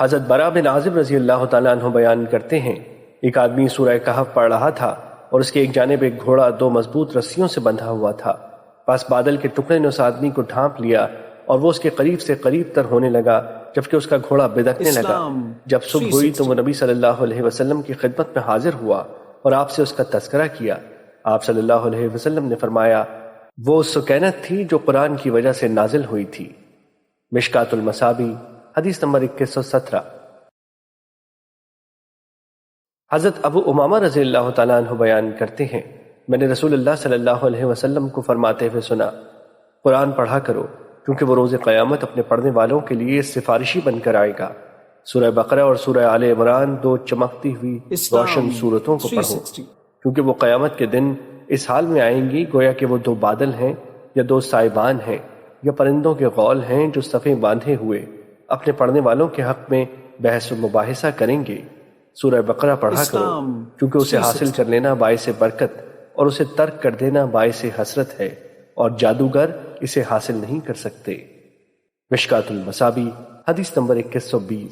حضرت براء بن عازب رضی اللہ تعالیٰ عنہ بیان کرتے ہیں، ایک آدمی سورہ کہف پڑھ رہا تھا اور اس کے ایک جانب ایک گھوڑا 2 مضبوط رسیوں سے بندھا ہوا تھا۔ پس بادل کے ٹکڑے نے اس آدمی کو ڈھانپ لیا اور وہ اس کے قریب سے قریب تر ہونے لگا جبکہ اس کا گھوڑا بدکنے لگا۔ جب صبح ہوئی تو وہ نبی صلی اللہ علیہ وسلم کی خدمت میں حاضر ہوا اور آپ سے اس کا تذکرہ کیا۔ آپ صلی اللہ علیہ وسلم نے فرمایا، وہ سکینت تھی جو قرآن کی وجہ سے نازل ہوئی تھی۔ مشکات المصابیح حدیث نمبر 2117۔ حضرت ابو امامہ رضی اللہ تعالیٰ عنہ بیان کرتے ہیں، میں نے رسول اللہ صلی اللہ علیہ وسلم کو فرماتے ہوئے سنا، قرآن پڑھا کرو کیونکہ وہ روز قیامت اپنے پڑھنے والوں کے لیے سفارشی بن کر آئے گا۔ سورہ بقرہ اور سورہ آل عمران 2 چمکتی ہوئی روشن سورتوں کو پڑھو کیونکہ وہ قیامت کے دن اس حال میں آئیں گی گویا کہ وہ 2 بادل ہیں یا 2 سائبان ہیں یا پرندوں کے غول ہیں جو صفیں باندھے ہوئے اپنے پڑھنے والوں کے حق میں بحث و مباحثہ کریں گے۔ سورہ بقرہ پڑھا کرو کیونکہ اسے حاصل کر لینا باعث برکت اور اسے ترک کر دینا باعث حسرت ہے، اور جادوگر اسے حاصل نہیں کر سکتے۔ مشکات المصابیح حدیث نمبر 2120۔